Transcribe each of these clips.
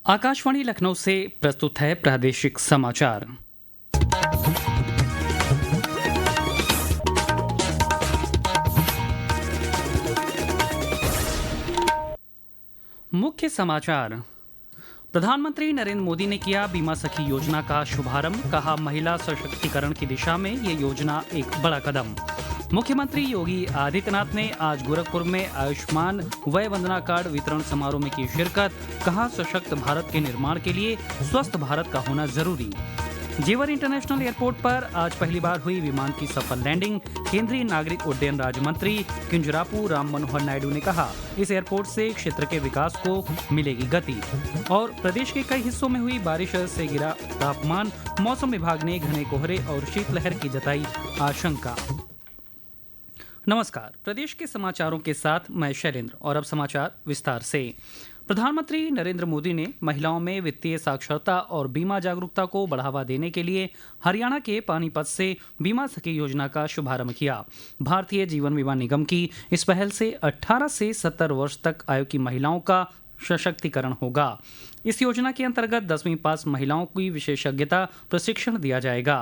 आकाशवाणी लखनऊ से प्रस्तुत है प्रादेशिक समाचार। मुख्य समाचार। प्रधानमंत्री नरेंद्र मोदी ने किया बीमा सखी योजना का शुभारंभ। कहा, महिला सशक्तिकरण की दिशा में ये योजना एक बड़ा कदम। मुख्यमंत्री योगी आदित्यनाथ ने आज गोरखपुर में आयुष्मान वय वंदना कार्ड वितरण समारोह में की शिरकत। कहा, सशक्त भारत के निर्माण के लिए स्वस्थ भारत का होना जरूरी। जेवर इंटरनेशनल एयरपोर्ट पर आज पहली बार हुई विमान की सफल लैंडिंग। केंद्रीय नागरिक उड्डयन राज्य मंत्री किंजरापू राम मनोहर नायडू ने कहा, इस एयरपोर्ट से क्षेत्र के विकास को मिलेगी गति। और प्रदेश के कई हिस्सों में हुई बारिश से गिरा तापमान। मौसम विभाग ने घने कोहरे और शीतलहर की जताई आशंका। नमस्कार, प्रदेश के समाचारों के साथ मैं शैलेंद्र और अब समाचार विस्तार से। प्रधानमंत्री नरेंद्र मोदी ने महिलाओं में वित्तीय साक्षरता और बीमा जागरूकता को बढ़ावा देने के लिए हरियाणा के पानीपत से बीमा सखी योजना का शुभारंभ किया। भारतीय जीवन बीमा निगम की इस पहल से 18 से 70 वर्ष तक आयु की महिलाओं का सशक्तिकरण होगा। इस योजना के अंतर्गत 10वीं पास महिलाओं की विशेषज्ञता प्रशिक्षण दिया जाएगा।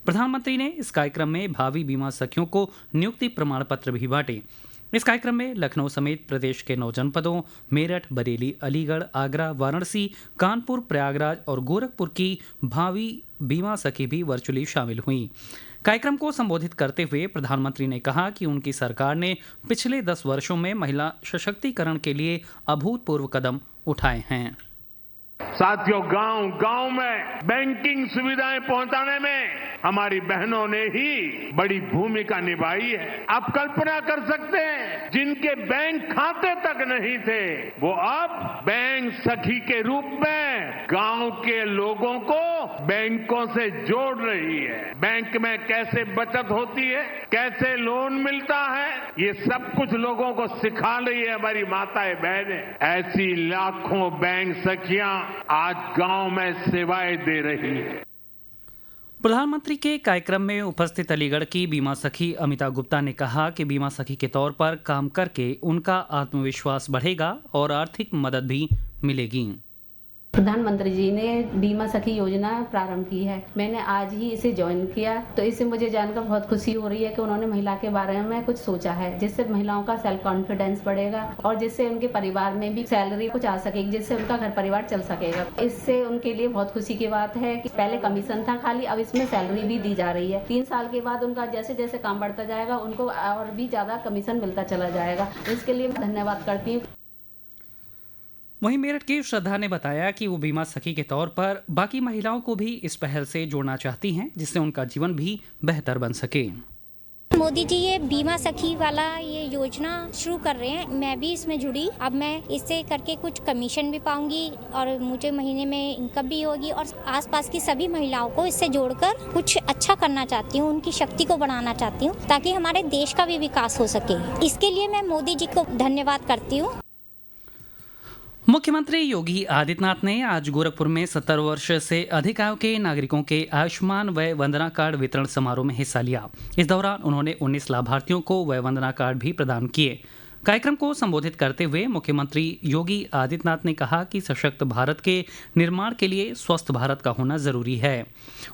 प्रधानमंत्री ने इस कार्यक्रम में भावी बीमा सखियों को नियुक्ति प्रमाण पत्र भी बांटे। इस कार्यक्रम में लखनऊ समेत प्रदेश के 9 जनपदों मेरठ, बरेली, अलीगढ़, आगरा, वाराणसी, कानपुर, प्रयागराज और गोरखपुर की भावी बीमा सखी भी वर्चुअली शामिल हुई। कार्यक्रम को संबोधित करते हुए प्रधानमंत्री ने कहा कि उनकी सरकार ने पिछले 10 वर्षों में महिला सशक्तिकरण के लिए अभूतपूर्व कदम उठाए हैं। साथियों, गांव-गांव में बैंकिंग सुविधाएं पहुंचाने में हमारी बहनों ने ही बड़ी भूमिका निभाई है। आप कल्पना कर सकते हैं, जिनके बैंक खाते तक नहीं थे, वो अब बैंक सखी के रूप में गांव के लोगों को बैंकों से जोड़ रही है। बैंक में कैसे बचत होती है, कैसे लोन मिलता है, ये सब कुछ लोगों को सिखा रही है हमारी माताएं बहनें। ऐसी लाखों बैंक सखियां आज गांव में सेवाएं दे रही है। प्रधानमंत्री के कार्यक्रम में उपस्थित अलीगढ़ की बीमा सखी अमिता गुप्ता ने कहा कि बीमा सखी के तौर पर काम करके उनका आत्मविश्वास बढ़ेगा और आर्थिक मदद भी मिलेगी। प्रधानमंत्री जी ने बीमा सखी योजना प्रारंभ की है। मैंने आज ही इसे ज्वाइन किया, तो इससे मुझे जानकर बहुत खुशी हो रही है कि उन्होंने महिला के बारे में कुछ सोचा है, जिससे महिलाओं का सेल्फ कॉन्फिडेंस बढ़ेगा और जिससे उनके परिवार में भी सैलरी कुछ आ सकेगी, जिससे उनका घर परिवार चल सकेगा। इससे उनके लिए बहुत खुशी की बात है कि पहले कमीशन था खाली, अब इसमें सैलरी भी दी जा रही है। 3 साल के बाद उनका जैसे जैसे काम बढ़ता जाएगा, उनको और भी ज्यादा कमीशन मिलता चला जाएगा। इसके लिए धन्यवाद करती हूँ। वहीं मेरठ की श्रद्धा ने बताया कि वो बीमा सखी के तौर पर बाकी महिलाओं को भी इस पहल से जोड़ना चाहती हैं, जिससे उनका जीवन भी बेहतर बन सके। मोदी जी ये बीमा सखी वाला ये योजना शुरू कर रहे हैं, मैं भी इसमें जुड़ी। अब मैं इससे करके कुछ कमीशन भी पाऊंगी और मुझे महीने में इनकम भी होगी और आसपास की सभी महिलाओं को इससे जोड़कर कुछ अच्छा करना चाहती हूँ, उनकी शक्ति को बढ़ाना चाहती हूँ ताकि हमारे देश का भी विकास हो सके। इसके लिए मैं मोदी जी को धन्यवाद करती हूँ। मुख्यमंत्री योगी आदित्यनाथ ने आज गोरखपुर में 70 वर्ष से अधिक आयु के नागरिकों के आयुष्मान वय वंदना कार्ड वितरण समारोह में हिस्सा लिया। इस दौरान उन्होंने 19 लाभार्थियों को वय वंदना कार्ड भी प्रदान किए। कार्यक्रम को संबोधित करते हुए मुख्यमंत्री योगी आदित्यनाथ ने कहा कि सशक्त भारत के निर्माण के लिए स्वस्थ भारत का होना जरूरी है।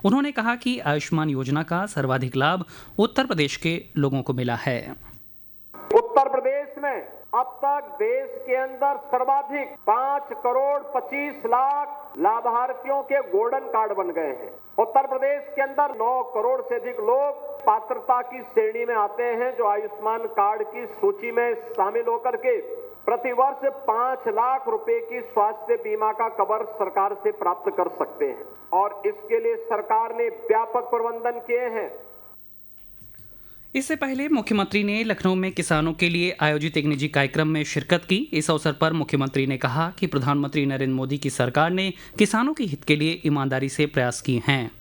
उन्होंने कहा कि आयुष्मान योजना का सर्वाधिक लाभ उत्तर प्रदेश के लोगों को मिला है। उत्तर प्रदेश में अब तक देश के अंदर सर्वाधिक 5 करोड़ 25 लाख लाभार्थियों के गोल्डन कार्ड बन गए हैं। उत्तर प्रदेश के अंदर 9 करोड़ से अधिक लोग पात्रता की श्रेणी में आते हैं, जो आयुष्मान कार्ड की सूची में शामिल होकर के प्रतिवर्ष 5 लाख रुपए की स्वास्थ्य बीमा का कवर सरकार से प्राप्त कर सकते हैं और इसके लिए सरकार ने व्यापक प्रबंधन किए हैं। इससे पहले मुख्यमंत्री ने लखनऊ में किसानों के लिए आयोजित एक निजी कार्यक्रम में शिरकत की। इस अवसर पर मुख्यमंत्री ने कहा कि प्रधानमंत्री नरेंद्र मोदी की सरकार ने किसानों के हित के लिए ईमानदारी से प्रयास किए हैं।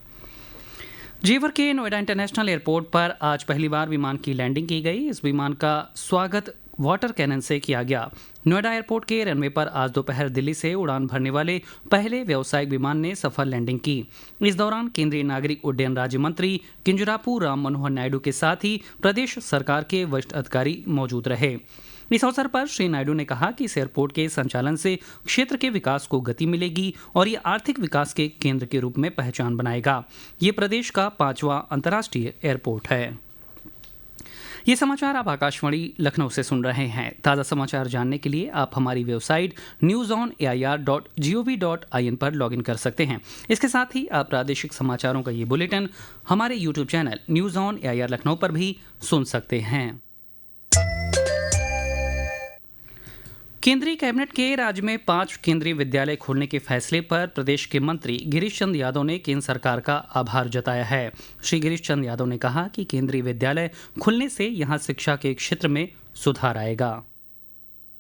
जेवर के नोएडा इंटरनेशनल एयरपोर्ट पर आज पहली बार विमान की लैंडिंग की गई। इस विमान का स्वागत वाटर कैनन से किया गया। नोएडा एयरपोर्ट के रनवे पर आज दोपहर दिल्ली से उड़ान भरने वाले पहले व्यावसायिक विमान ने सफल लैंडिंग की। इस दौरान केंद्रीय नागरिक उड्डयन राज्य मंत्री किंजरापू राम मनोहर नायडू के साथ ही प्रदेश सरकार के वरिष्ठ अधिकारी मौजूद रहे। इस अवसर पर श्री नायडू ने कहा कि इस एयरपोर्ट के संचालन से क्षेत्र के विकास को गति मिलेगी और ये आर्थिक विकास के केंद्र के रूप में पहचान बनाएगा। ये प्रदेश का 5वां अंतर्राष्ट्रीय एयरपोर्ट है। ये समाचार आप आकाशवाणी लखनऊ से सुन रहे हैं। ताज़ा समाचार जानने के लिए आप हमारी वेबसाइट newsonair.gov.in पर लॉगिन कर सकते हैं। इसके साथ ही आप प्रादेशिक समाचारों का ये बुलेटिन हमारे YouTube channel news on AIR Lucknow पर भी सुन सकते हैं। केंद्रीय कैबिनेट के राज्य में 5 केंद्रीय विद्यालय खोलने के फैसले पर प्रदेश के मंत्री गिरीश चंद्र यादव ने केंद्र सरकार का आभार जताया है। श्री गिरीश चंद्र यादव ने कहा कि केंद्रीय विद्यालय खुलने से यहां शिक्षा के क्षेत्र में सुधार आएगा।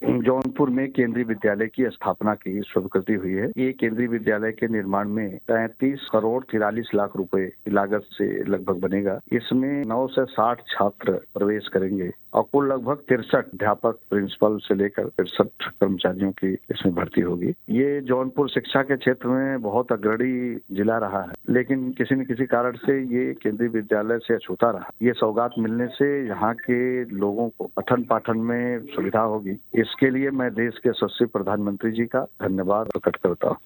जौनपुर में केंद्रीय विद्यालय की स्थापना की स्वीकृति हुई है। ये केंद्रीय विद्यालय के निर्माण में 33 करोड़ 43 लाख रुपए की लागत से लगभग बनेगा। इसमें 9 से 60 छात्र प्रवेश करेंगे और कुल लगभग 63 अध्यापक प्रिंसिपल से लेकर 63 कर्मचारियों की इसमें भर्ती होगी। ये जौनपुर शिक्षा के क्षेत्र में बहुत अग्रणी जिला रहा है, लेकिन किसी न किसी कारण से ये केंद्रीय विद्यालय से अछूता रहा। ये सौगात मिलने से यहाँ के लोगों को पठन पाठन में सुविधा होगी। इसके लिए मैं देश के यशस्वी प्रधानमंत्री जी का धन्यवाद प्रकट करता हूँ।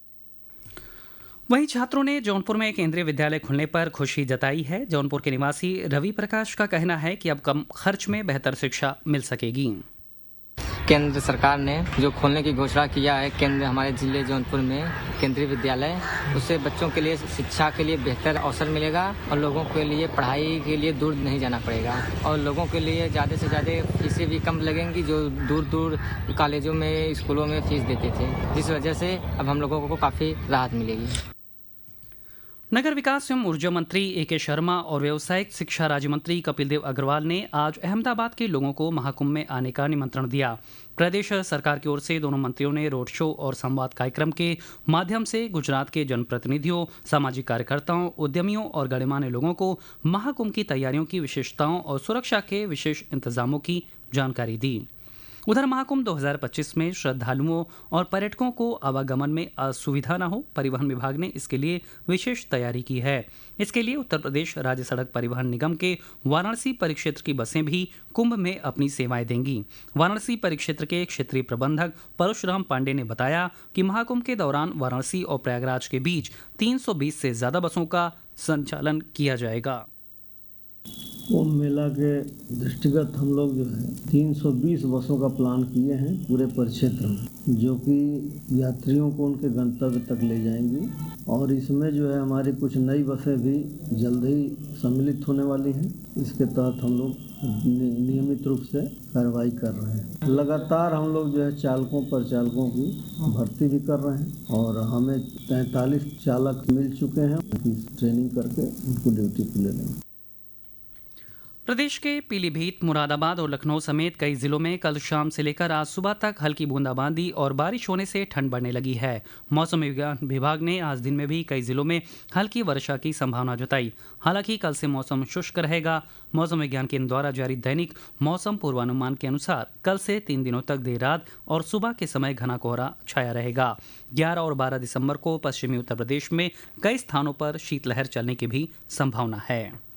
वहीं छात्रों ने जौनपुर में केंद्रीय विद्यालय खुलने पर खुशी जताई है। जौनपुर के निवासी रवि प्रकाश का कहना है कि अब कम खर्च में बेहतर शिक्षा मिल सकेगी। केंद्र सरकार ने जो खोलने की घोषणा किया है केंद्र हमारे जिले जौनपुर में केंद्रीय विद्यालय, उससे बच्चों के लिए शिक्षा के लिए बेहतर अवसर मिलेगा और लोगों के लिए पढ़ाई के लिए दूर नहीं जाना पड़ेगा और लोगों के लिए ज़्यादा से ज़्यादा फीसें भी कम लगेंगी जो दूर दूर कॉलेजों में स्कूलों में फीस देते थे, जिस वजह से अब हम लोगों को काफ़ी राहत मिलेगी। नगर विकास एवं ऊर्जा मंत्री ए.के. शर्मा और व्यावसायिक शिक्षा राज्य मंत्री कपिल देव अग्रवाल ने आज अहमदाबाद के लोगों को महाकुंभ में आने का निमंत्रण दिया। प्रदेश सरकार की ओर से दोनों मंत्रियों ने रोड शो और संवाद कार्यक्रम के माध्यम से गुजरात के जनप्रतिनिधियों, सामाजिक कार्यकर्ताओं, उद्यमियों और गणमान्य लोगों को महाकुंभ की तैयारियों की विशेषताओं और सुरक्षा के विशेष इंतजामों की जानकारी दी। उधर महाकुंभ 2025 में श्रद्धालुओं और पर्यटकों को आवागमन में असुविधा न हो, परिवहन विभाग ने इसके लिए विशेष तैयारी की है। इसके लिए उत्तर प्रदेश राज्य सड़क परिवहन निगम के वाराणसी परिक्षेत्र की बसें भी कुंभ में अपनी सेवाएं देंगी। वाराणसी परिक्षेत्र के क्षेत्रीय प्रबंधक परशुराम पांडे ने बताया कि महाकुंभ के दौरान वाराणसी और प्रयागराज के बीच 320 से ज्यादा बसों का संचालन किया जाएगा। कुंभ मेला के दृष्टिगत हम लोग जो है 320 बसों का प्लान किए हैं पूरे परिक्षेत्र में, जो कि यात्रियों को उनके गंतव्य तक ले जाएंगी और इसमें जो है हमारी कुछ नई बसें भी जल्द ही सम्मिलित होने वाली हैं। इसके तहत हम लोग नियमित रूप से कार्रवाई कर रहे हैं। लगातार हम लोग जो है चालकों की भर्ती भी कर रहे हैं और हमें 43 चालक मिल चुके हैं, उनकी ट्रेनिंग करके उनको ड्यूटी पर ले लेंगे। प्रदेश के पीलीभीत, मुरादाबाद और लखनऊ समेत कई जिलों में कल शाम से लेकर आज सुबह तक हल्की बूंदाबांदी और बारिश होने से ठंड बढ़ने लगी है। मौसम विज्ञान विभाग ने आज दिन में भी कई जिलों में हल्की वर्षा की संभावना जताई। हालांकि कल से मौसम शुष्क रहेगा। मौसम विज्ञान केंद्र द्वारा जारी दैनिक मौसम पूर्वानुमान के अनुसार कल से 3 दिनों तक देर रात और सुबह के समय घना कोहरा छाया रहेगा। 11 और 12 दिसंबर को पश्चिमी उत्तर प्रदेश में कई स्थानों पर शीतलहर चलने की भी संभावना है।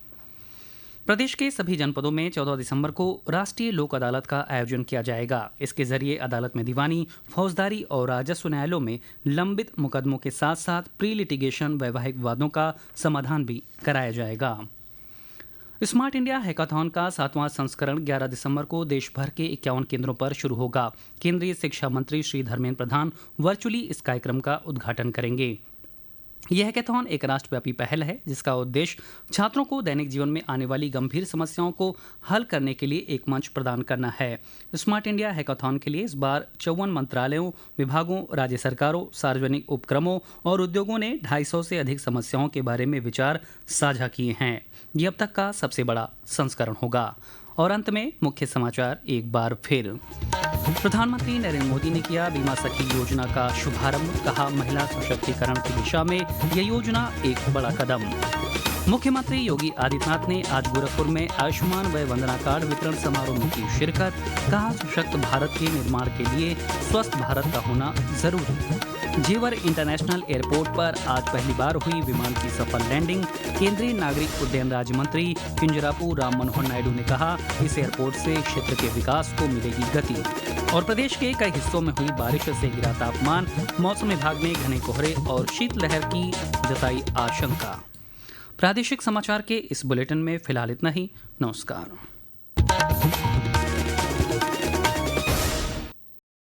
प्रदेश के सभी जनपदों में 14 दिसंबर को राष्ट्रीय लोक अदालत का आयोजन किया जाएगा। इसके जरिए अदालत में दीवानी, फौजदारी और राजस्व न्यायालयों में लंबित मुकदमों के साथ साथ प्री लिटिगेशन वैवाहिक विवादों का समाधान भी कराया जाएगा। स्मार्ट इंडिया हैकाथॉन का 7वां संस्करण 11 दिसंबर को देश भर के 51 केंद्रों पर शुरू होगा। केंद्रीय शिक्षा मंत्री श्री धर्मेंद्र प्रधान वर्चुअली इस कार्यक्रम का उद्घाटन करेंगे। यह हैकाथॉन एक राष्ट्रव्यापी पहल है जिसका उद्देश्य छात्रों को दैनिक जीवन में आने वाली गंभीर समस्याओं को हल करने के लिए एक मंच प्रदान करना है। स्मार्ट इंडिया हैकाथॉन के लिए इस बार 54 मंत्रालयों, विभागों, राज्य सरकारों, सार्वजनिक उपक्रमों और उद्योगों ने 250 से अधिक समस्याओं के बारे में विचार साझा किए हैं। ये अब तक का सबसे बड़ा संस्करण होगा। और अंत में मुख्य समाचार एक बार फिर। प्रधानमंत्री नरेंद्र मोदी ने किया बीमा सखी योजना का शुभारंभ। कहा, महिला सशक्तिकरण की दिशा में यह योजना एक बड़ा कदम। मुख्यमंत्री योगी आदित्यनाथ ने आज गोरखपुर में आयुष्मान वय वंदना कार्ड वितरण समारोह में की शिरकत। कहा, सशक्त भारत के निर्माण के लिए स्वस्थ भारत का होना जरूरी। जेवर इंटरनेशनल एयरपोर्ट पर आज पहली बार हुई विमान की सफल लैंडिंग। केंद्रीय नागरिक उड्डयन राज्य मंत्री किंजरापू राम मनोहर नायडू ने कहा, इस एयरपोर्ट से क्षेत्र के विकास को मिलेगी गति। और प्रदेश के कई हिस्सों में हुई बारिश से गिरा तापमान। मौसम विभाग ने घने कोहरे और शीतलहर की जताई आशंका। प्रादेशिक समाचार के इस बुलेटिन में फिलहाल इतना ही। नमस्कार।